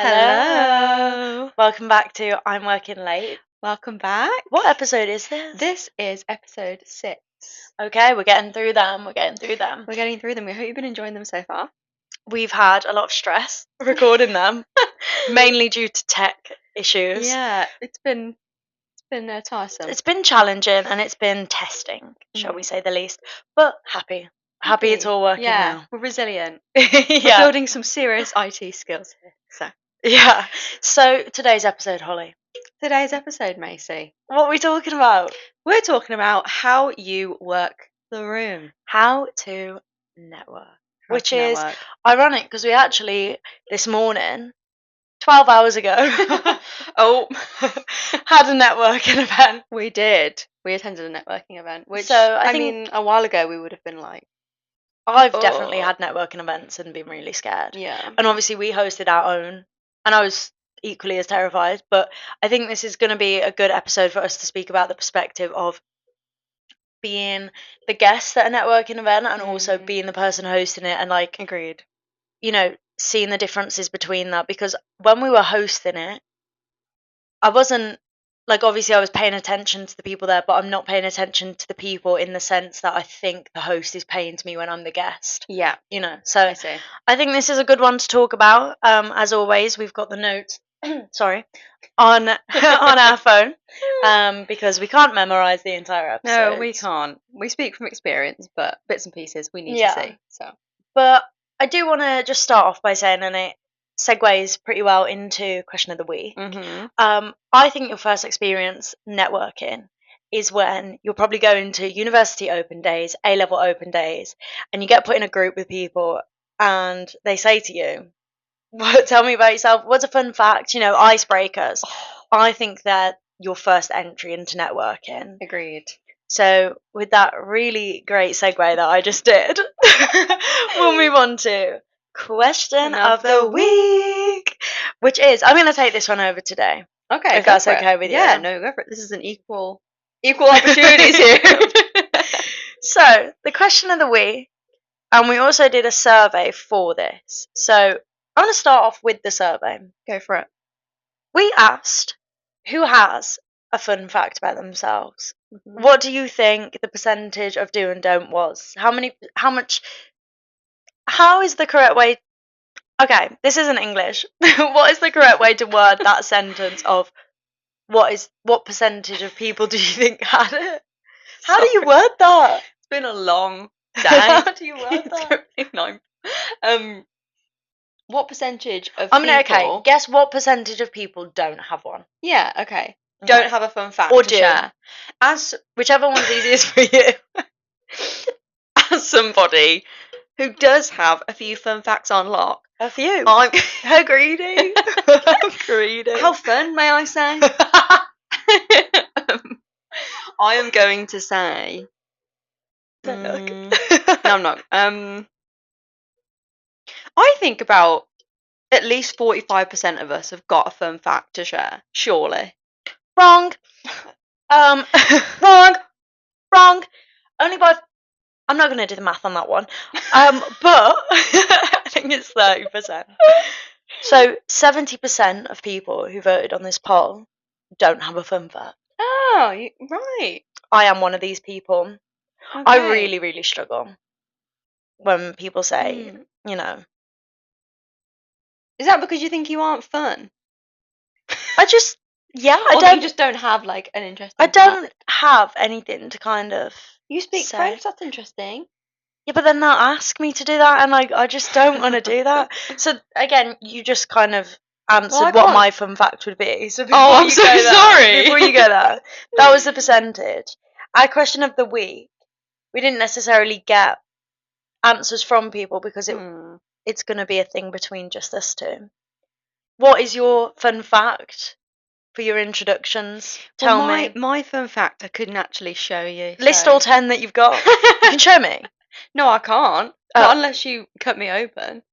Hello. Welcome back to I'm Working Late. Welcome back. What episode is this? This is episode 6. Okay, we're getting through them. We're getting through them. We hope you've been enjoying them so far. We've had a lot of stress recording them, mainly due to tech issues. Yeah, it's been tiresome. It's been challenging and it's been testing, shall we say the least. But happy it's all working now. We're resilient. Yeah. We're building some serious IT skills here. So today's episode, Holly. Today's episode, Macy. What are we talking about? We're talking about how you work the room. How to network. Which is ironic because we actually, this morning, 12 hours ago, had a networking event. We did. We attended a networking event, which, so I mean, a while ago we would have been like, I've definitely had networking events and been really scared. Yeah. And obviously we hosted our own, and I was equally as terrified. But I think this is going to be a good episode for us to speak about the perspective of being the guest at a networking event and also being the person hosting it and like, agreed, you know, seeing the differences between that. Because when we were hosting it, I wasn't like, obviously I was paying attention to the people there, but I'm not paying attention to the people in the sense that I think the host is paying to me when I'm the guest. Yeah. You know, so I think this is a good one to talk about. As always, we've got the notes sorry, on our phone, because we can't memorize the entire episode. No, we can't. We speak from experience, but bits and pieces we need to see. So, but I do want to just start off by saying, and it segues pretty well into question of the week. I think your first experience networking is when you're probably going to university open days, A-level open days, and you get put in a group with people, and they say to you, tell me about yourself. What's a fun fact? You know, icebreakers. I think they're your first entry into networking. Agreed. So with that really great segue that I just did, we'll move on to question of the week, which is, I'm going to take this one over today. Okay, if that's okay with you. Yeah, no, go for it. This is an equal opportunities here. So the question of the week, and we also did a survey for this. So I'm going to start off with the survey. Go for it. We asked who has a fun fact about themselves. What do you think the percentage of do and don't was? How is the correct way? Okay, this isn't English. What is the correct way to word that sentence of what percentage of people do you think had it? How do you word that? It's been a long day. How do you word that? What percentage of people... guess what percentage of people don't have one? Yeah, okay. Don't have a fun fact or to share. As whichever one's easiest for you. As somebody who does have a few fun facts on lock. A few? How greedy. How fun, may I say? I am going to say... No, I'm not. I think about at least 45% of us have got a fun fact to share. Surely. Wrong. Wrong. Only by... I'm not going to do the math on that one. But I think it's 30%. So 70% of people who voted on this poll don't have a fun fact. Oh, right. I am one of these people. Okay. I really, really struggle when people say, you know... Is that because you think you aren't fun? I just... Yeah, you just don't have like an interesting I don't have anything to kind of... You speak French, that's interesting. Yeah, but then they'll ask me to do that, and I just don't want to do that. So again, you just kind of answered what my fun fact would be. So I'm so sorry. Before you go there, that was the percentage. Our question of the week, we didn't necessarily get answers from people because it's going to be a thing between just us two. What is your fun fact for your introductions? Tell me. My fun fact, I couldn't actually show you. List all 10 that you've got. You can show me. No, I can't. Not unless you cut me open.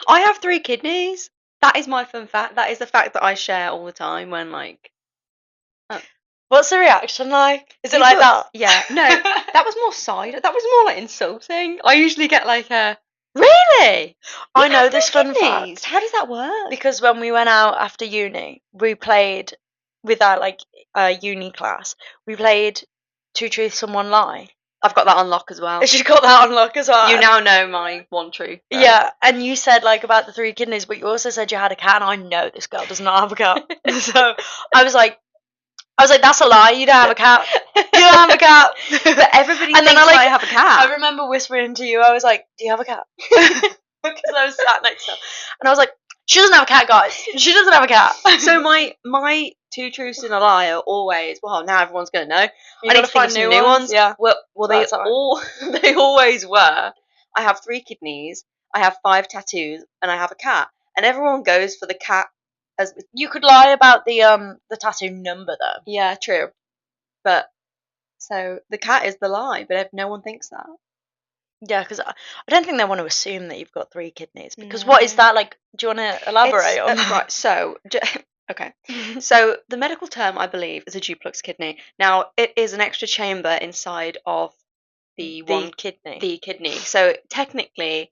I have 3 kidneys. That is my fun fact. That is the fact that I share all the time when like... What's the reaction like? Is it like that? Yeah. No, that was more side. That was more like insulting. I usually get like a... Really? I You know have this three fun kidneys. fact How does that work? because when we went out after uni, we played with our like uni class. We played Two Truths and One Lie. I've got that on lock as well. She's got that on lock as well. You now know my one truth. Though. Yeah, and you said like about the three kidneys, but you also said you had a cat, and I know this girl does not have a cat. So I was like, that's a lie. You don't have a cat. You don't have a cat. But everybody and thinks then I have a cat. I remember whispering to you. I was like, "Do you have a cat?" Because I was sat next to her, and I was like, "She doesn't have a cat, guys. She doesn't have a cat." So my two truths and a lie are always, well, now everyone's gonna know. You I need gotta to think of find some new ones. Yeah. Well, they That's all right. all they always were. I have 3 kidneys. I have 5 tattoos, and I have a cat. And everyone goes for the cat as You could lie about the tattoo number though. yeah, true. But so the cat is the lie, but no one thinks that. Yeah, because I don't think they want to assume that you've got 3 kidneys. Because what is No. that like? Do you want to elaborate on that? Right. So okay. So the medical term, I believe, is a duplex kidney. Now it is an extra chamber inside of the one kidney. the kidney. So technically,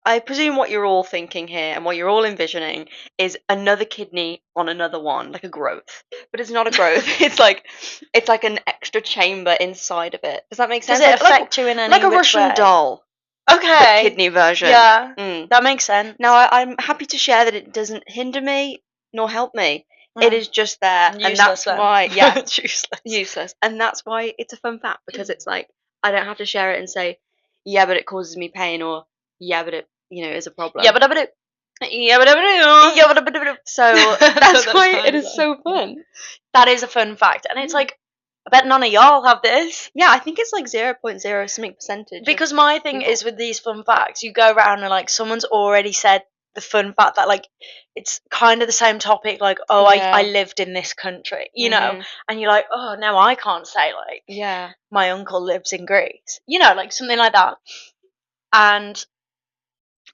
I presume what you're all thinking here and what you're all envisioning is another kidney on another one, like a growth. But it's not a growth. It's like an extra chamber inside of it. Does that make sense? Does it Like affect you in any like a which Russian way? doll, but Okay. kidney version. Yeah, Mm. that makes sense. Now I'm happy to share that it doesn't hinder me nor help me. It is just there, and Useless that's then. why It's useless. useless. And that's why it's a fun fact because it's like I don't have to share it and say, yeah, but it causes me pain, or yeah, but it is a problem. Yeah, but Yeah, but so that's why it is so fun. That is a fun fact, and it's like I bet none of y'all have this. Yeah, I think it's like 0.0 something percentage. Because my thing people. is with these fun facts, you go around and like someone's already said the fun fact that like it's kind of the same topic, like I lived in this country, you know, and you're like, oh no, I can't say like my uncle lives in Greece, you know, like something like that. And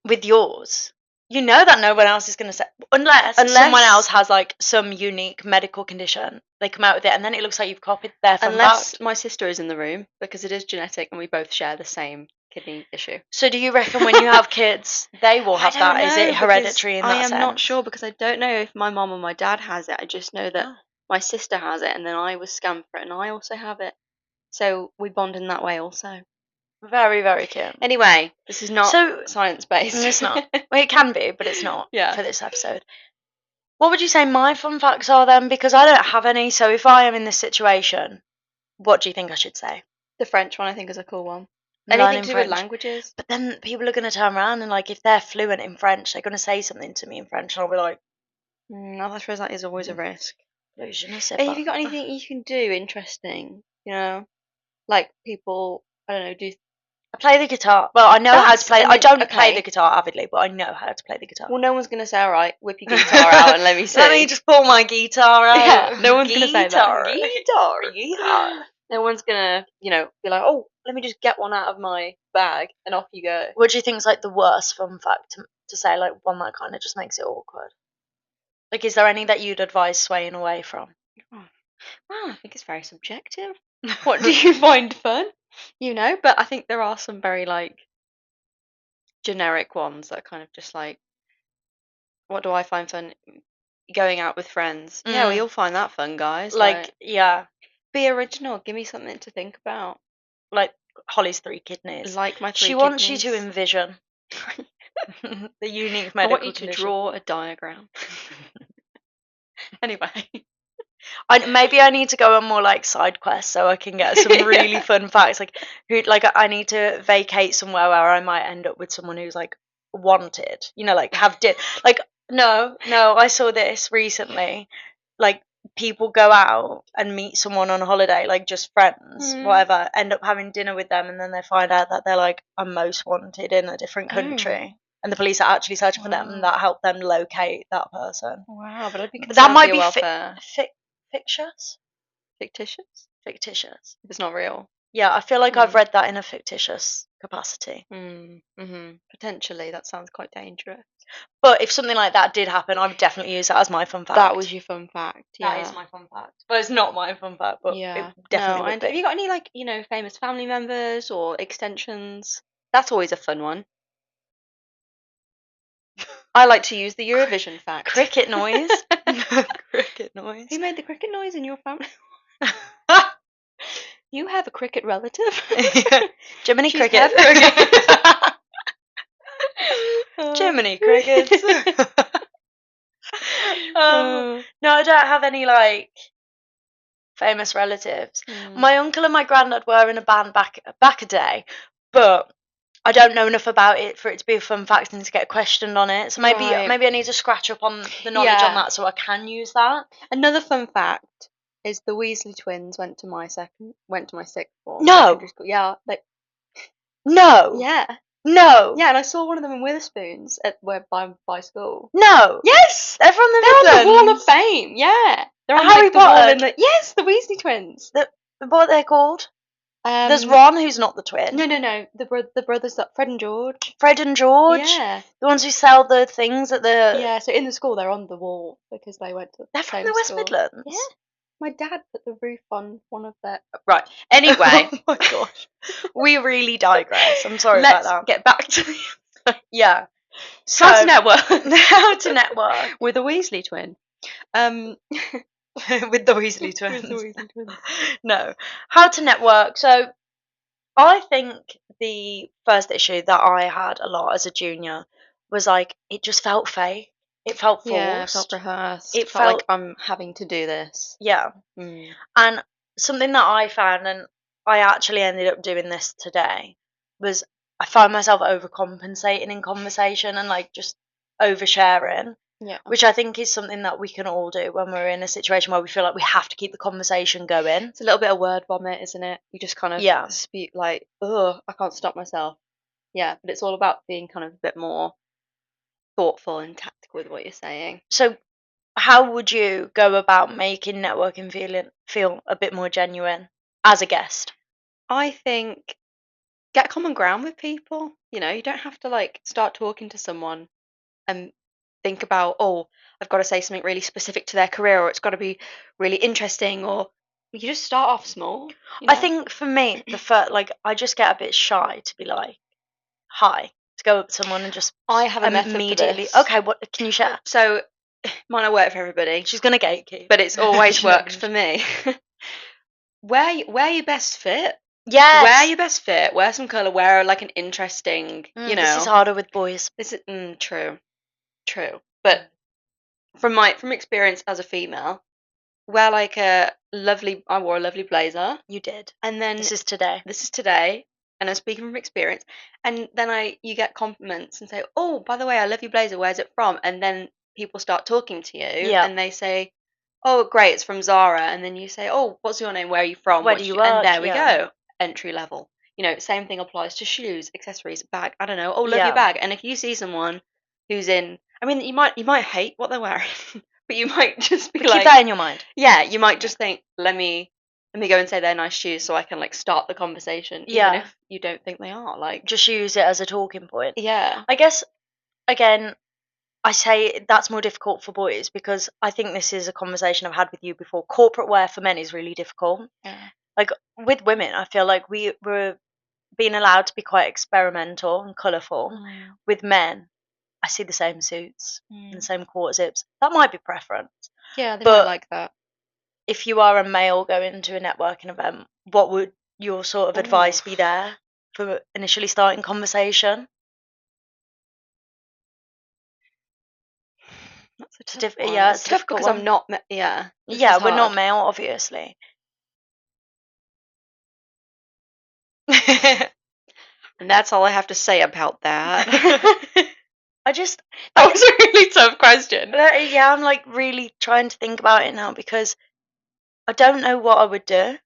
with yours, you know that no one else is going to say unless someone else has like some unique medical condition, they come out with it, and then it looks like you've copied their fun fact. My sister is in the room because it is genetic and we both share the same kidney issue. So do you reckon when you have kids, they will have that? Is it hereditary in that sense? I am not sure because I don't know if my mom or my dad has it. I just know that my sister has it, and then I was scammed for it, and I also have it. So we bond in that way also. Very, very cute. Anyway, this is not science-based. It's not. Well, it can be, but it's not for this episode. What would you say my fun facts are then? Because I don't have any, so if I am in this situation, what do you think I should say? The French one I think is a cool one. Anything to do with languages. But then people are going to turn around and like if they're fluent in French, they're going to say something to me in French, and I'll be like, no, I suppose that is always a risk. Have you got anything you can do interesting? You know, like people, I don't know, I play the guitar. Well, I know how to play. I don't play the guitar avidly, but I know how to play the guitar. Well, no one's gonna say, "All right, whip your guitar out and let me sing." Let me just pull my guitar out. Yeah, no one's gonna say that. Guitar. No one's gonna, be like, "Oh, let me just get one out of my bag and off you go." What do you think is like the worst fun fact to say? Like one that kind of just makes it awkward. Like, is there any that you'd advise swaying away from? Well, I think it's very subjective. What do you find fun? But I think there are some very like generic ones that are kind of just like, what do I find fun? Going out with friends. Yeah, well, you'll find that fun, guys. Like, yeah. Be original. Give me something to think about. Like Holly's 3 kidneys. Like my 3 kidneys. She wants you to envision the unique medical condition. I want you to draw a diagram. Anyway. Maybe I need to go on more like side quests so I can get some really fun facts. Like I need to vacate somewhere where I might end up with someone who's like wanted. Like no, I saw this recently. Like people go out and meet someone on holiday, like just friends, whatever, end up having dinner with them, and then they find out that they're like are most wanted in a different country. And the police are actually searching for them, and that helped them locate that person. Wow, but I think that might be fictitious. Fictitious. If it's not real. Yeah, I feel like I've read that in a fictitious capacity. Potentially, that sounds quite dangerous. But if something like that did happen, I would definitely use that as my fun fact. That was your fun fact. Yeah. That is my fun fact. But it's not my fun fact. But it definitely would be. Have you got any famous family members or extensions? That's always a fun one. I like to use the Eurovision fact. Cricket noise. Cricket noise. Who made the cricket noise in your family? You have a cricket relative? Jiminy She's Cricket. Jiminy Crickets. No, I don't have any like famous relatives. My uncle and my granddad were in a band back a day, but I don't know enough about it for it to be a fun fact and to get questioned on it. So maybe I need to scratch up on the knowledge on that so I can use that. Another fun fact is the Weasley twins went to my sixth form. No. Secondary school. Yeah. No. Yeah. No. Yeah, and I saw one of them in Witherspoons by school. No. Yes, they're from the They're on the Wall of Midlands. Fame. Yeah, they're on Harry like, the wall Potter. in the yes, the Weasley twins. What they're called? There's Ron, who's not the twin. No. The brothers, Fred and George. Fred and George. Yeah. The ones who sell the things at the. Yeah. So in the school, they're on the wall because they went to. They're from the West Midlands. Yeah. My dad put the roof on one of their. Right. Anyway. Oh my gosh. We really digress. I'm sorry about that. Let's get back to the. Yeah. So, how to network. How to network with a Weasley twin. With the Weasley twins. No. How to network. So I think the first issue that I had a lot as a junior was like it just felt fake. It felt forced. Yeah, it felt rehearsed. It felt like I'm having to do this. Yeah. And something that I found, and I actually ended up doing this today, was I found myself overcompensating in conversation and like just oversharing. Yeah. Which I think is something that we can all do when we're in a situation where we feel like we have to keep the conversation going. It's a little bit of word vomit, isn't it? You just kind of speak like, ugh, I can't stop myself. Yeah, but it's all about being kind of a bit more thoughtful and tactical with what you're saying. So how would you go about making networking feel a bit more genuine as a guest? I think get common ground with people. You know, you don't have to like start talking to someone and think about, oh, I've got to say something really specific to their career, or it's got to be really interesting, or you just start off small. You know? I think for me, the first, like, I just get a bit shy to be like, hi, to go up to someone and just. I have a method immediately. For this. Okay, what can you share? So, might not work for everybody. She's gonna gatekeep, but it's always worked for me. Where you best fit. Yes. Wear your best fit. Wear some colour. Wear like an interesting. You know. This is harder with boys. This is true. But from experience as a female, wear like I wore a lovely blazer. You did. And then This is today. And I'm speaking from experience. And then you get compliments and say, oh, by the way, I love your blazer. Where's it from? And then people start talking to you. Yeah. And they say, oh, great, it's from Zara. And then you say, oh, what's your name? Where are you from? Where do you work? And there we go. Entry level. You know, same thing applies to shoes, accessories, bag. I don't know. Oh, love your bag. And if you see someone who's in, I mean, you might hate what they're wearing, but you might just be like, keep that in your mind. Yeah, you might just think, let me go and say they're nice shoes so I can like start the conversation, even if you don't think they are. Like, just use it as a talking point. Yeah. I guess again, I say that's more difficult for boys because I think this is a conversation I've had with you before. Corporate wear for men is really difficult. Yeah. Like with women, I feel like we're being allowed to be quite experimental and colourful. With men, I see the same suits and the same quarter zips. That might be preference. Yeah, they might like that. If you are a male going to a networking event, what would your sort of advice be there for initially starting conversation? That's a tough one. Yeah, it's tough because I'm not. Yeah, we're not male, obviously. And that's all I have to say about that. That was a really tough question. Yeah, I'm like really trying to think about it now because I don't know what I would do.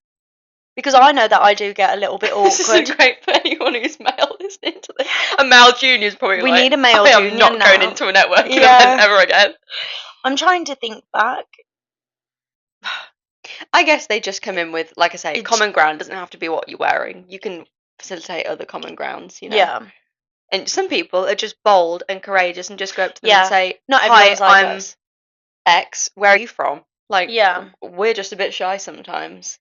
Because I know that I do get a little bit awkward. This isn't great for anyone who's male listening to this. A male junior is probably we need a male junior I'm not now. going into a networking event ever again. I'm trying to think back. I guess they just come in with, like I say, common ground. Doesn't have to be what you're wearing. You can facilitate other common grounds, you know. Yeah. And some people are just bold and courageous and just go up to them and say, not everyone's like I'm us. X, where are you from? Like, we're just a bit shy sometimes.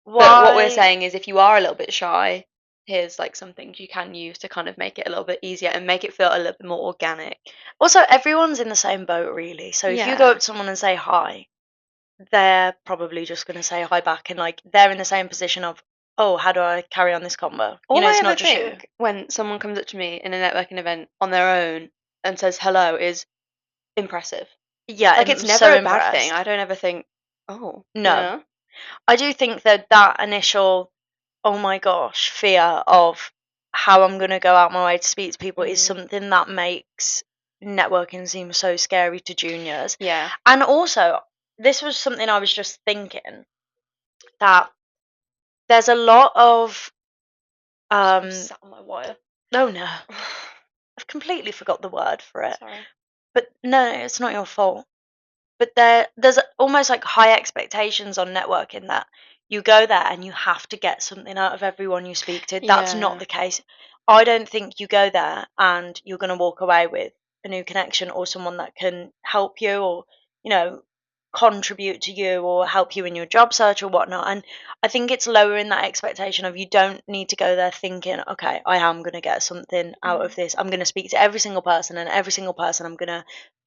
But what we're saying is if you are a little bit shy, here's like some things you can use to kind of make it a little bit easier and make it feel a little bit more organic. Also, everyone's in the same boat, really. So if you go up to someone and say hi, they're probably just going to say hi back, and like they're in the same position of, oh, how do I carry on this combo? All I It's ever not just you. think when someone comes up to me in a networking event on their own and says hello is impressive. Yeah, Like, it's I'm never so a bad thing. impressed. I don't ever think, oh, No, I do think that that initial, oh my gosh, fear of how I'm going to go out my way to speak to people is something that makes networking seem so scary to juniors. Yeah. And also, this was something I was just thinking, that there's a lot of Sat on my wire. no, no, I've completely forgot the word for it. Sorry. But no, it's not your fault. But there's almost like high expectations on networking, that you go there and you have to get something out of everyone you speak to. That's not Yeah. the case. I don't think you go there and you're going to walk away with a new connection or someone that can help you, or you know contribute to you or help you in your job search or whatnot. And I think it's lowering that expectation of, you don't need to go there thinking, okay, I am going to get something out of this. I'm going to speak to every single person, and every single person I'm going to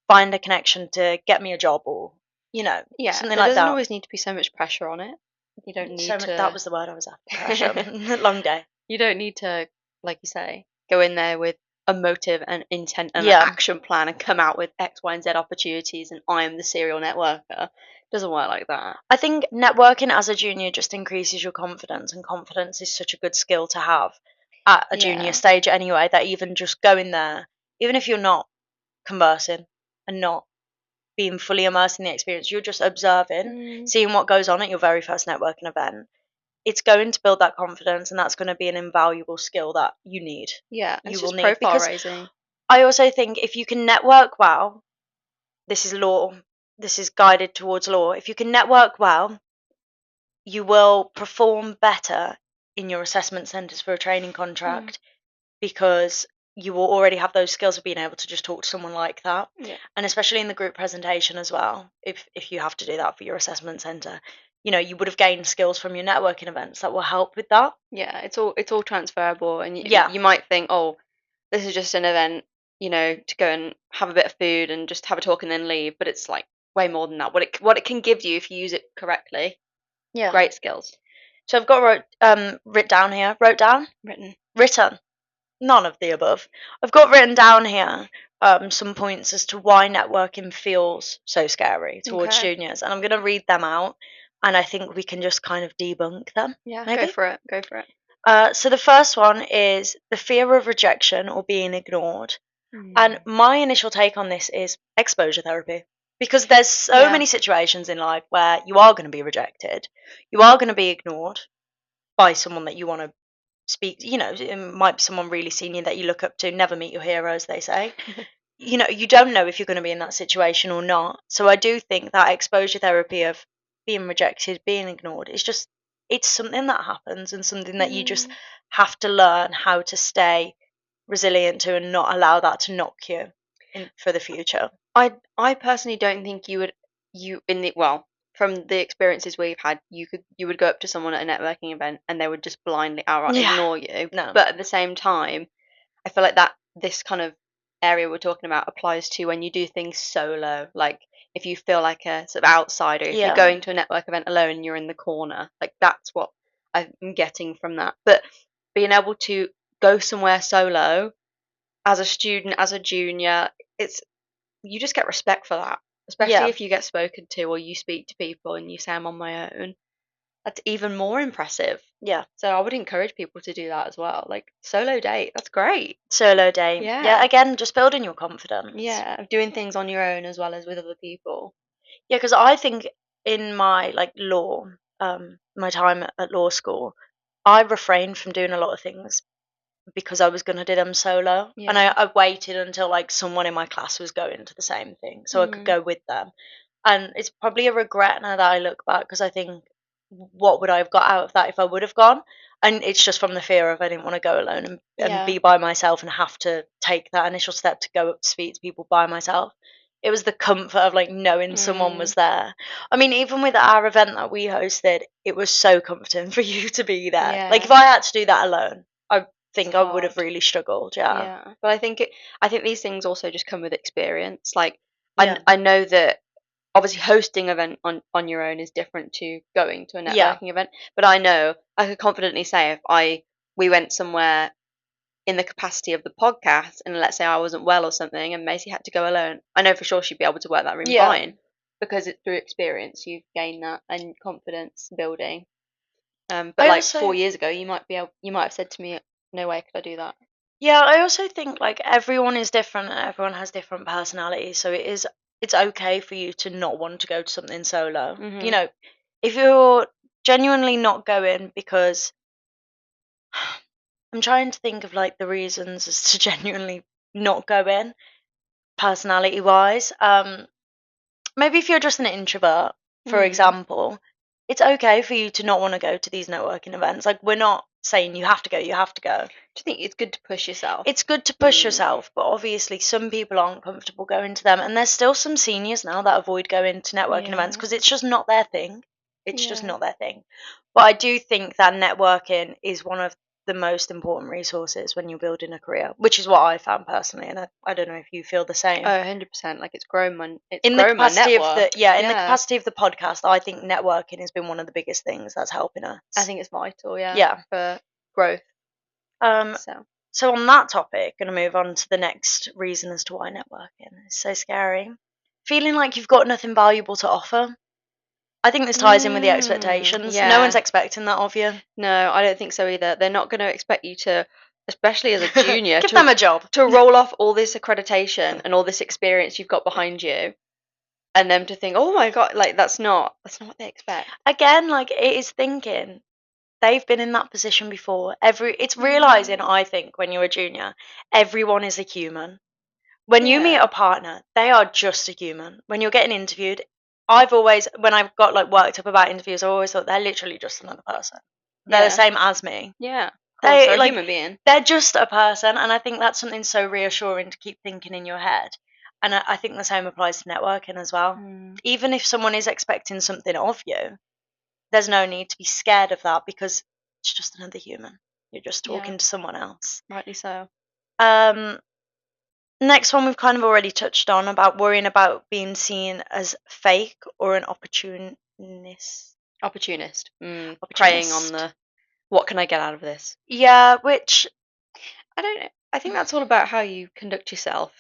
find a connection to get me a job, or Yeah, something there like doesn't that. always need to be so much pressure on it. You don't So need much, that to was the word I was after. Pressure. Long day. you don't need to, like you say, go in there with a motive and intent and an Yeah. action plan and come out with X, Y, and Z opportunities and I am the serial networker. Doesn't work like that. I think networking as a junior just increases your confidence, and confidence is such a good skill to have at a junior stage anyway, that even just going there, even if you're not conversing and not being fully immersed in the experience, you're just observing, seeing what goes on at your very first networking event. It's going to build that confidence, and that's going to be an invaluable skill that you need. Yeah, and You it's will just need, profile because raising. I also think if you can network well, this is law, this is guided towards law. If you can network well, you will perform better in your assessment centres for a training contract, because you will already have those skills of being able to just talk to someone like that. Yeah. And especially in the group presentation as well, if you have to do that for your assessment centre, you would have gained skills from your networking events that will help with that. Yeah, it's all transferable, and Yeah. you might think, oh, this is just an event, to go and have a bit of food and just have a talk and then leave. But it's like way more than that. What it can give you if you use it correctly, Yeah. great skills. So I've got wrote down here. Wrote down? Written. None of the above. I've got written down here some points as to why networking feels so scary towards Okay. juniors, and I'm going to read them out, and I think we can just kind of debunk them. Yeah, maybe. go for it. Go for it. So the first one is the fear of rejection or being ignored. And my initial take on this is exposure therapy. Because there's so many situations in life where you are going to be rejected, you are going to be ignored by someone that you want to speak. It might be someone really senior that you look up to. Never meet your heroes, they say. You don't know if you're going to be in that situation or not. So I do think that exposure therapy of being rejected, being ignored, it's something that happens, and something that you just have to learn how to stay resilient to, and not allow that to knock you for the future. I personally don't think from the experiences we've had, you would go up to someone at a networking event and they would just blindly outright Yeah. ignore you. No. But at the same time, I feel like that this kind of area we're talking about applies to when you do things solo. Like, if you feel like a sort of outsider, if you're going to a network event alone and you're in the corner, like that's what I'm getting from that. But being able to go somewhere solo as a student, as a junior, it's you just get respect for that. Especially Yeah. if you get spoken to or you speak to people and you say I'm on my own. That's even more impressive. Yeah. So I would encourage people to do that as well. Like, solo date, that's great. Solo day. Yeah. Again, just building your confidence. Yeah, doing things on your own as well as with other people. Yeah, because I think in my my time at law school, I refrained from doing a lot of things because I was going to do them solo. And I waited until like someone in my class was going to the same thing so I could go with them. And it's probably a regret now that I look back, because I think, what would I have got out of that if I would have gone? And it's just from the fear of, I didn't want to go alone and be by myself and have to take that initial step to go up to speak to people by myself. It was the comfort of like knowing someone was there. I mean, even with our event that we hosted, it was so comforting for you to be there. Like, if I had to do that alone, I think I would have really struggled. Yeah, but I think these things also just come with experience. Like Yeah. I know that obviously hosting an event on your own is different to going to a Yeah. networking event, but I know I could confidently say if we went somewhere in the capacity of the podcast, and let's say I wasn't well or something, and Macy had to go alone, I know for sure she'd be able to work that room Yeah. fine because it's through experience you've gained that and confidence building. But I like also 4 years ago, you might have said to me, "No way could I do that." Yeah, I also think like everyone is different and everyone has different personalities. So it's okay for you to not want to go to something solo. You Mhm. know, if you're genuinely not going because I'm trying to think of like the reasons as to genuinely not go in personality wise. Maybe if you're just an introvert, for Mm. example, it's okay for you to not want to go to these networking events. Like we're not saying you have to go, you have to go. Do you think it's good to push yourself? It's good to push yourself, but obviously some people aren't comfortable going to them, and there's still some seniors now that avoid going to networking events Yeah. because it's just not their thing. It's just Yeah. not their thing. But I do think that networking is one of the most important resources when you're building a career, which is what I found personally, and I don't know if you feel the Oh, same. 100%. Like it's In the grown my capacity of network. in the Yeah. capacity of the podcast, I think networking has been one of the biggest things that's helping I us. think it's vital, yeah, Yeah. for growth. Um, So, So on that topic, going to move on to the next reason as to why networking is so scary. Feeling like you've got nothing valuable to offer. I think this ties in with the expectations. No one's yeah. expecting that of you. No, I don't think so either. They're not going to expect you to, especially as a junior, Give them a job. to roll off all this accreditation and all this experience you've got behind you, and them to think, "Oh my God, like that's not what they expect." Again, like it is thinking they've been in that position before. It's realizing, Mm. I think, when you're a junior, everyone is a human. When you meet Yeah. a partner, they are just a human. When you're getting interviewed, when I've got like worked up about interviews, I've always thought they're literally just another person. They're the Yeah. same as me. Yeah. Of course, they're They a like human being. they're just a person, and I think that's something so reassuring to keep thinking in your head. And I think the same applies to networking as well. Mm. Even if someone is expecting something of you, there's no need to be scared of that because it's just another human. You're just Yeah. talking to someone else. Rightly so. Um, Next one we've kind of already touched on about worrying about being seen as fake or an Opportunist. Mm. Preying on opportunist. the what can I get out of this? Yeah, which I don't know. I think that's all about how you conduct yourself.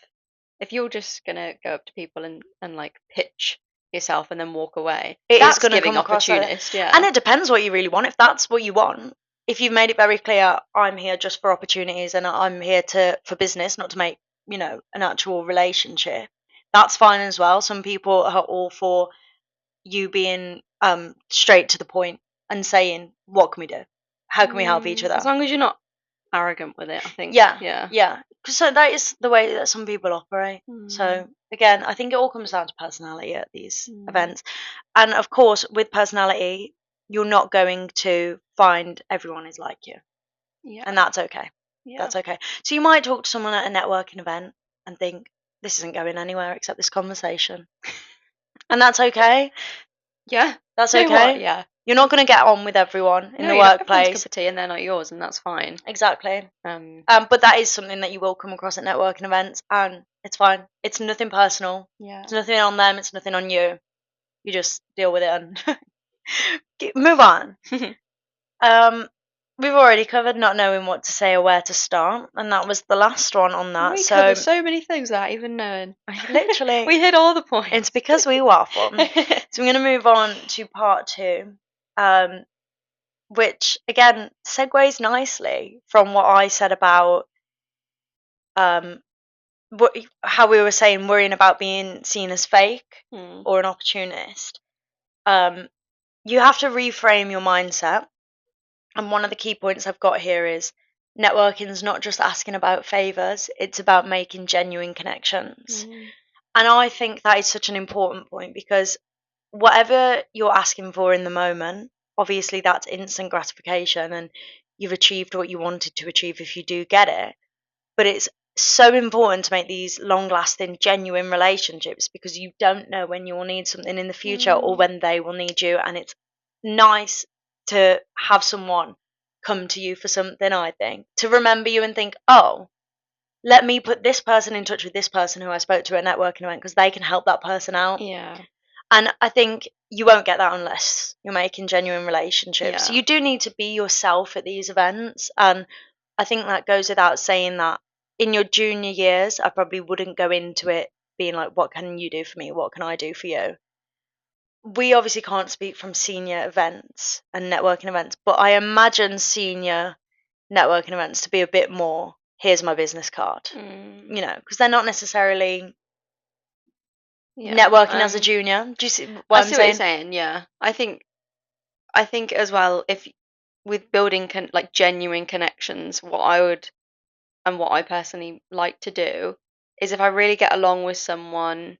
If you're just gonna go up to people and like pitch yourself and then walk away, it is that's going to giving come across like that. opportunist, And yeah. it depends what you really want. If that's what you want, if you've made it very clear, I'm here just for opportunities and I'm here for business, not to make, an actual relationship, that's fine as well. Some people are all for you being straight to the point and saying, what can we do? How can we help each As other? long as you're not arrogant with it, I think. Yeah, Yeah. yeah. So that is the way that some people operate. Mm. So again, I think it all comes down to personality at these Mm. events. And of course, with personality, you're not going to find everyone is like you. Yeah. And that's okay. Yeah. That's okay. So you might talk to someone at a networking event and think, this isn't going anywhere except this conversation. And that's okay. Yeah. That's You know what? okay. Yeah. You're not going to get on with everyone in No, the you're not everyone's cup workplace. of tea and they're not yours, and that's fine. Exactly. Um, But that is something that you will come across at networking events, and it's fine. It's nothing personal. yeah. It's nothing on them. It's nothing on you. You just deal with it and move on. Um, we've already covered not knowing what to say or where to start, and that was the last one on that. We cover So so many things without even knowing. literally, We hit all the it's points. because we waffle. So I'm going to move on to part two, um, which again segues nicely from what I said about um, how we were saying worrying about being seen as fake Hmm. or an opportunist. Um, you have to reframe your mindset. And one of the key points I've got here is networking is not just asking about favors, it's about making genuine connections. Mm. And I think that is such an important point because whatever you're asking for in the moment, obviously that's instant gratification and you've achieved what you wanted to achieve if you do get it. But it's so important to make these long lasting, genuine relationships because you don't know when you will need something in the future or Mm. when they will need you. And it's nice to have someone come to you for something, I think. To remember you and think, oh, let me put this person in touch with this person who I spoke to at a networking event because they can help that person out. Yeah. And I think you won't get that unless you're making genuine relationships. So Yeah. you do need to be yourself at these events. And I think that goes without saying that in your junior years, I probably wouldn't go into it being like, what can you do for me? What can I do for you? We obviously can't speak from senior events and networking events, but I imagine senior networking events to be a bit more, here's my business card, you know, because they're not necessarily Yeah. networking as a junior. Do you see what I I'm see what you're saying? saying. Yeah. I think as well, if with building like genuine connections, what I would and what I personally like to do is if I really get along with someone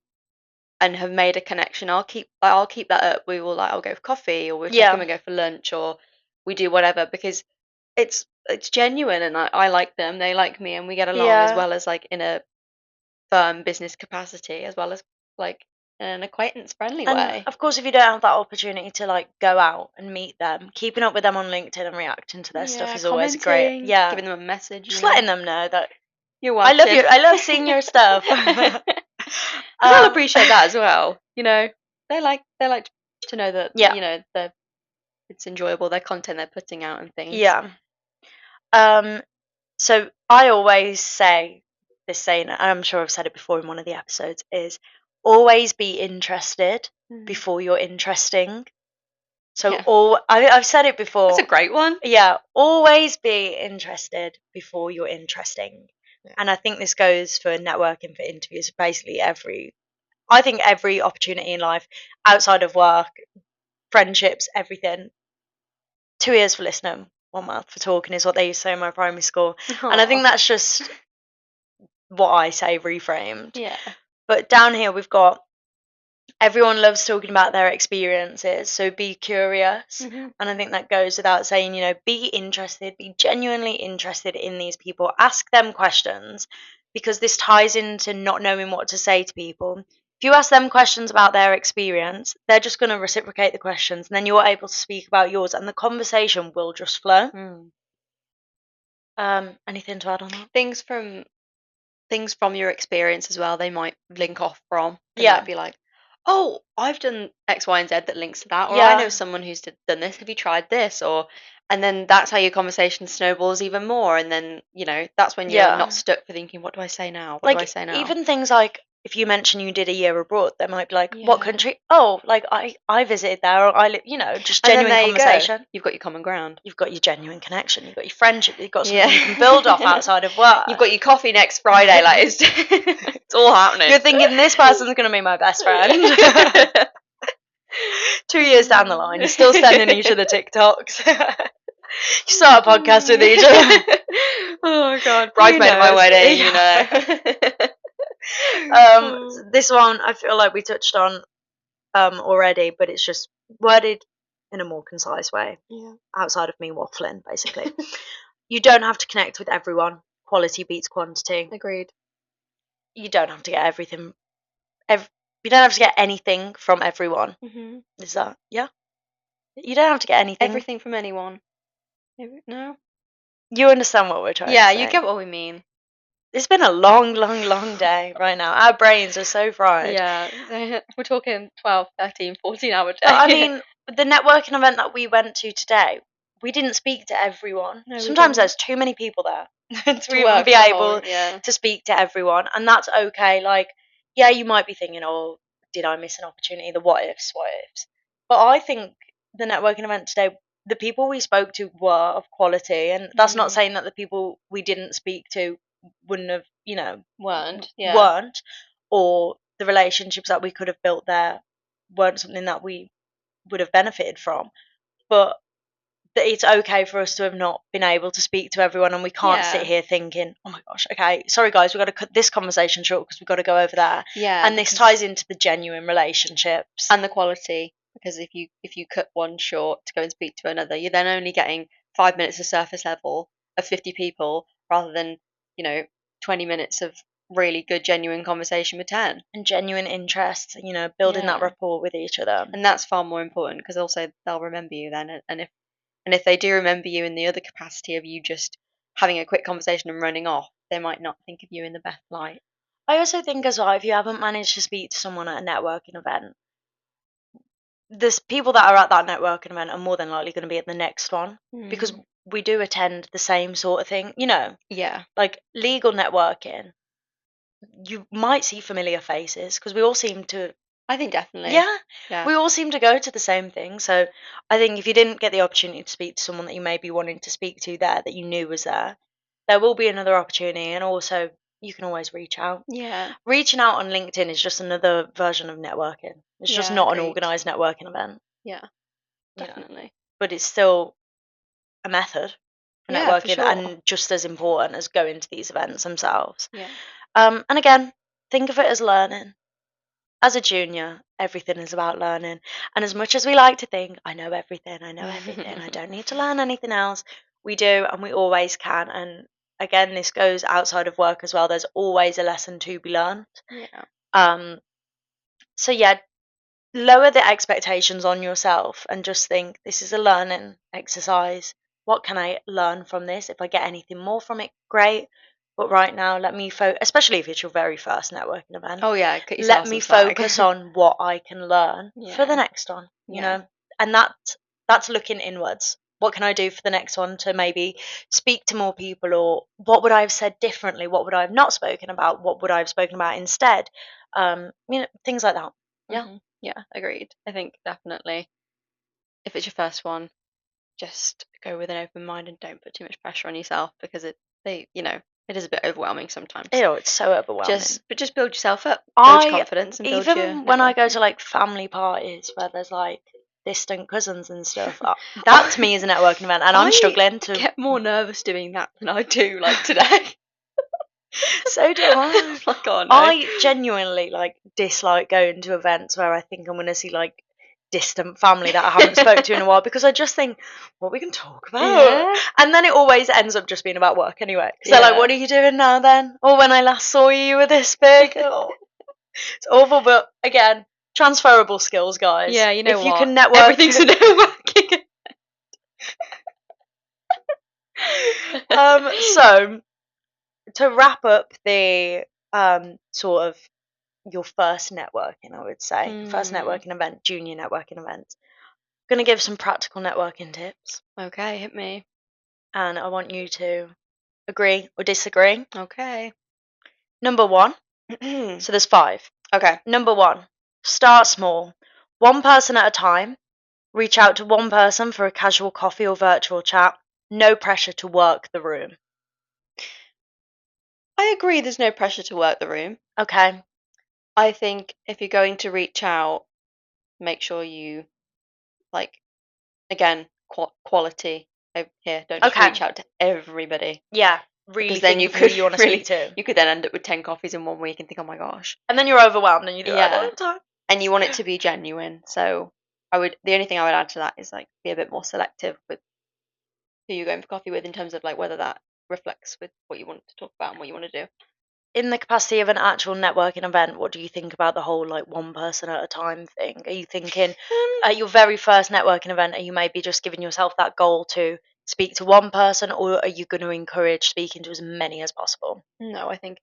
and have made a connection, I'll keep that up. We will like I'll go for coffee or we'll check in, Yeah, we go for lunch or we do whatever because it's genuine and I like them, they like me and we get along as yeah. well as like in a firm business capacity as well as like in an acquaintance friendly And way. of course, if you don't have that opportunity to like go out and meet them, keeping up with them on LinkedIn and reacting to their stuff Yeah, is always a great, commenting, yeah. giving them a message, Just letting them know that I love You're you. watching. I love seeing your stuff. Because they'll um, appreciate that as well. They like to know that yeah, it's enjoyable their content they're putting out and things. yeah. Um, so I always say this saying, and I'm sure I've said it before in one of the episodes, is always be interested Mm. before you're interesting. So Yeah, I've said it that's a before. great one. Yeah, always be interested before you're interesting. Yeah. And I think this goes for networking, for interviews, basically I think every opportunity in life, outside of work, friendships, everything. 2 years for listening, 1 month for talking is what they used to say in my primary school. And I Aw. think that's just what I say reframed. Yeah. But down here we've got everyone loves talking about their experiences, so be curious. Hmm. And I think that goes without saying, be interested, be genuinely interested in these people, ask them questions, because this ties into not knowing what to say to people. If you ask them questions about their experience, they're just going to reciprocate the questions, and then you're able to speak about yours, and the conversation will just flow. Mm. Anything to add on that? Things from your experience as well, they might link off from. They might Yeah, be like, "Oh, I've done X, Y, and Z that links to that," or "I know yeah, someone who's done this. Have you tried this?" And then that's how your conversation snowballs even more. And then that's when you're not yeah. stuck for thinking, "What do I say now? What do I Like say now?" even things like if you mention you did a year abroad, they might be like, "What Yeah. country?" Oh, like I visited there, or I live. Just And then genuine there you go. conversation. You've got your common ground. You've got your genuine connection. You've got your friendship. You've got Yeah. something you can build off outside of You've work. got your coffee next Friday. Like it's all happening. You're thinking this person's going to be my best friend. 2 years down the line, you're still sending each other TikToks. You start a podcast with each other. Oh god, Who bridesmaid at my knows? wedding. This one I feel like we touched on already, but it's just worded in a more concise way, Yeah. outside of me waffling, basically. You don't have to connect with everyone. Quality beats quantity. Agreed. You don't have to get everything. You don't have to get anything from everyone. Hmm. Is that yeah? You don't have to get anything. Everything from anyone. No. You understand what we're trying to Yeah, you say. get what we mean. It's been a long, long, long day right now. Our brains are so fried. Yeah, we're talking 12, 13, 14 hour But I day. mean, the networking event that we went to today, we didn't speak to everyone. No, we Sometimes didn't. there's too many people there to To even work be the whole, able yeah. to speak to everyone, and that's okay. Like, yeah, you might be thinking, "Oh, did I miss an opportunity?" The what ifs, what ifs. But I think the networking event today, the people we spoke to were of quality, and that's not Mm. saying that the people we didn't speak to wouldn't have, Weren't, yeah. weren't, or the relationships that we could have built there weren't something that we would have benefited from. But that it's okay for us to have not been able to speak to everyone, and we can't sit Yeah. here thinking, oh my gosh, okay, sorry guys, we've got to cut this conversation short because we've got to go over there. Yeah, And this because ties into the genuine relationships. and the quality, because if you cut one short to go and speak to another, you're then only getting 5 minutes of surface level of 50 people rather than, you know, 20 minutes of really good genuine conversation with 10. And genuine interest, building that Yeah. rapport with each other. And that's far more important because also they'll remember you then. And if And if they do remember you in the other capacity of you just having a quick conversation and running off, they might not think of you in the best light. I also think as well, if you haven't managed to speak to someone at a networking event, there's people that are at that networking event are more than likely going to be at the next one because we do attend the same sort of thing. Yeah. Like legal networking, you might see familiar faces because we all seem to. I think definitely. Yeah, we all seem to go to the same thing. So I think if you didn't get the opportunity to speak to someone that you may be wanting to speak to there that you knew was there will be another opportunity, and also you can always reach out. Yeah. Reaching out on LinkedIn is just another version of networking. It's just Yeah, not an agreed. organised networking event. Yeah, you know. definitely. But it's still a method for Yeah, for networking sure. and just as important as going to these events themselves. Yeah. And again, think of it as learning. As a junior, everything is about learning. And as much as we like to think, I know everything, I don't need to learn anything else, we do and we always can. And again, this goes outside of work as well. There's always a lesson to be learned. Yeah. So yeah, lower the expectations on yourself and just think this is a learning exercise. What can I learn from this? If I get anything more from it, great. But right now, let me focus, especially if it's your very first networking event. Oh yeah, cut Let yourself me some slack. focus on what I can learn for the Yeah. next one. Yeah. And that's looking inwards. What can I do for the next one to maybe speak to more people, or what would I have said differently? What would I have not spoken about? What would I have spoken about instead? Things like that. Yeah. Yeah, agreed. I think definitely if it's your first one, just go with an open mind and don't put too much pressure on yourself because it is a bit overwhelming sometimes. It's so overwhelming. Just build yourself up, build your I confidence and build your even when I go to networking. like family parties where there's like distant cousins and stuff, that to me is a networking event, and I'm struggling to. Get more nervous doing that than I do like today. So do I. Like, oh no. I genuinely like dislike going to events where I think I'm going to see like distant family that I haven't spoke to in a while because I just think, what we can talk about? Yeah. And then it always ends up just being about work anyway. So they're like, what are you doing now then? Or when I last saw you, you were this big. It's awful, but again, transferable skills, guys. Yeah, you know if you what? can network, Everything's a networking. So to wrap up the sort of your first networking, I would say first networking event, junior networking event. Going to give some practical networking tips. Okay, hit me. And I want you to agree or disagree. Okay. Number 1. So there's 5. Okay. Number 1. Start small. One person at a time. Reach out to one person for a casual coffee or virtual chat. No pressure to work the room. I agree there's no pressure to work the room. Okay. I think if you're going to reach out, make sure you, like, again, quality over here. Don't just reach out to everybody. Yeah. Really Because then you think of who could you want to speak to. you could then end up with 10 coffees in one week and think, oh my gosh. And then you're overwhelmed and you do I don't Yeah. have time. And you want it to be genuine. So the only thing I would add to that is like be a bit more selective with who you're going for coffee with in terms of like whether that reflects with what you want to talk about and what you want to do. In the capacity of an actual networking event, what do you think about the whole like one person at a time thing? Are you thinking at your very first networking event, are you maybe just giving yourself that goal to speak to one person, or are you going to encourage speaking to as many as possible? No, I think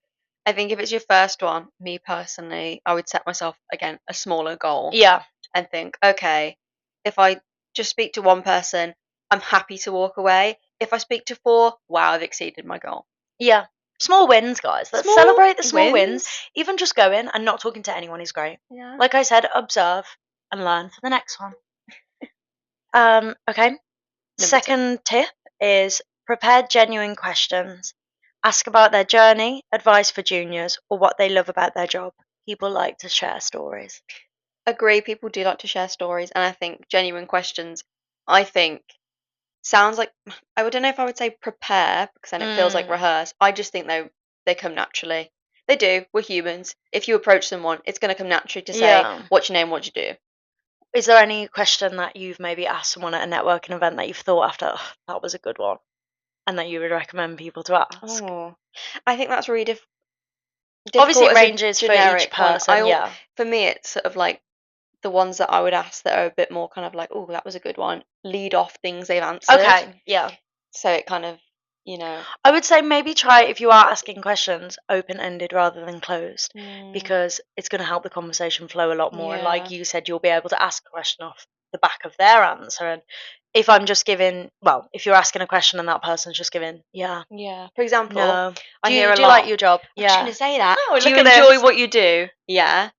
if it's your first one, me personally, I would set myself again a smaller goal. Yeah. And think, okay, if I just speak to one person, I'm happy to walk away. If I speak to 4, wow, I've exceeded my goal. Yeah. Small wins, guys. Let's celebrate the small wins. Even just going and not talking to anyone is great. Yeah. Like I said, observe and learn for the next one. Okay. Second tip is prepare genuine questions. Ask about their journey, advice for juniors, or what they love about their job. People like to share stories. Agree, people do like to share stories, and I think genuine questions, I think, sounds like, I don't know if I would say prepare, because then it feels like rehearse. I just think they come naturally. They do. We're humans. If you approach someone, it's going to come naturally to say, what's your name, what do you do? Is there any question that you've maybe asked someone at a networking event that you've thought after, oh, that was a good one, and that you would recommend people to ask? Oh, I think that's really difficult. Obviously, it as a ranges for each generic one. person, yeah. For me, it's sort of like the ones that I would ask that are a bit more kind of like, oh, that was a good one, lead off things they've answered. Okay, yeah. So it kind of, you know. I would say maybe try, if you are asking questions, open-ended rather than closed, because it's going to help the conversation flow a lot more. And like you said, you'll be able to ask a question off the back of their answer. And if I'm just giving, well, if you're asking a question and that person's just giving, Yeah. For example, no. I Do hear a you lot. like your job? I'm just going to say that. Oh, do you look at enjoy this. what you do? Yeah.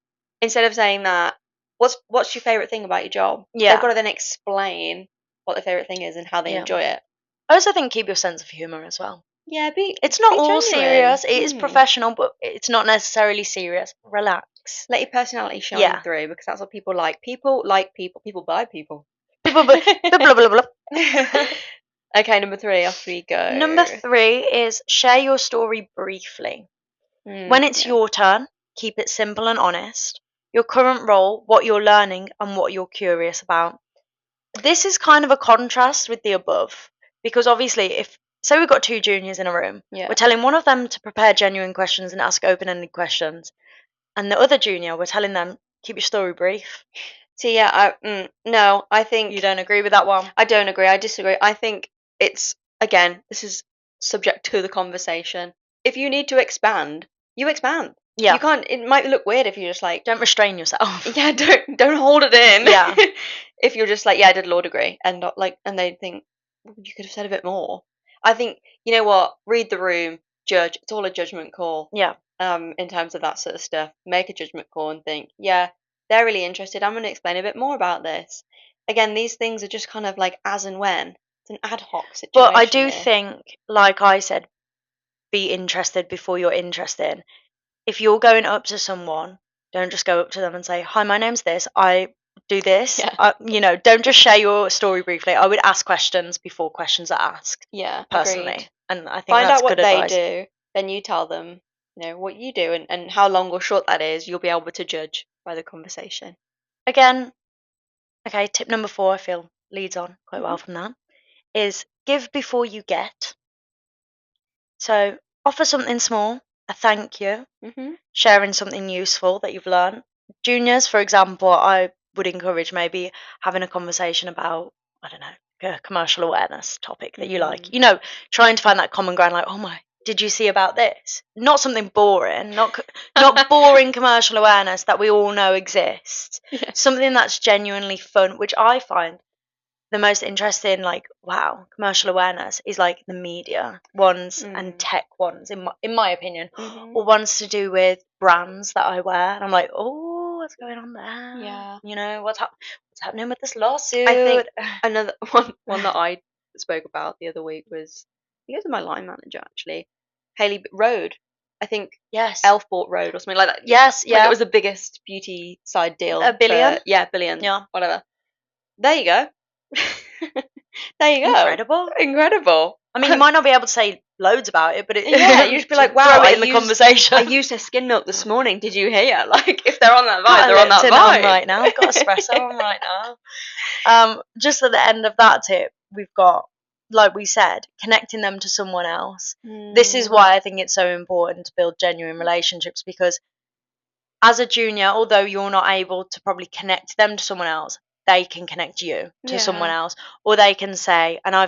Instead of saying that, what's your favorite thing about your job? Yeah. They've got to then explain what their favorite thing is and how they enjoy it. I also think keep your sense of humour as well. Yeah, it's not be all genuine. serious. It is professional, but it's not necessarily serious. Relax. Let your personality shine through, because that's what people like. People like people. People buy people. People blah, blah, blah, blah. Okay, number 3, off we go. Number 3 is share your story briefly. When it's your turn, keep it simple and honest. Your current role, what you're learning, and what you're curious about. This is kind of a contrast with the above, because obviously, if say we've got 2 juniors in a room, we're telling one of them to prepare genuine questions and ask open-ended questions, and the other junior, we're telling them keep your story brief. So no, I think you don't agree with that one. I don't agree. I disagree. I think it's, again, this is subject to the conversation. If you need to expand, you expand. Yeah. You can't. It might look weird if you're just like, don't restrain yourself. Yeah, don't hold it in. Yeah. If you're just like, yeah, I did a law degree, and not like, and they think, well, you could have said a bit more. I think, you know what? Read the room, judge. It's all a judgment call. Yeah. In terms of that sort of stuff, make a judgment call and think, yeah, they're really interested. I'm going to explain a bit more about this. Again, these things are just kind of like as and when. It's an ad hoc situation. But I do think, like I said, be interested before you're interested. If you're going up to someone, don't just go up to them and say, hi, my name's this, I do this. Yeah. Don't just share your story briefly. I would ask questions before questions are asked. Yeah, personally. Agreed. And I think find that's out what good they advice. do, then you tell them, what you do, and how long or short that is. You'll be able to judge by the conversation. Again, okay, tip number 4, I feel leads on quite well from that, is give before you get. So offer something small, a thank you, sharing something useful that you've learned. Juniors, for example, I would encourage maybe having a conversation about, I don't know, a commercial awareness topic that you like. Trying to find that common ground, like, oh my, did you see about this? Not something boring, not boring commercial awareness that we all know exists. Yeah. Something that's genuinely fun, which I find the most interesting, like, wow, commercial awareness is like the media ones and tech ones, in my opinion, or ones to do with brands that I wear. And I'm like, oh, what's going on there? Yeah. What's happening with this lawsuit? I think another one that I spoke about the other week was, I think it was my line manager actually, Haley Road. I think Elf bought Road or something like that. Yes, like it was the biggest beauty side deal. $1 billion. Billion. Yeah, whatever. There you go. There you go. Incredible. I mean, you might not be able to say loads about it, but you just be like, wow, throw it in the conversation. I used her skin milk this morning. Did you hear? Like, if they're on that vibe, they're on that vibe. Right now, I've got espresso on right now. Just at the end of that tip, we've got, like we said, connecting them to someone else. This is why I think it's so important to build genuine relationships, because as a junior, although you're not able to probably connect them to someone else, they can connect you to someone else, or they can say, and I've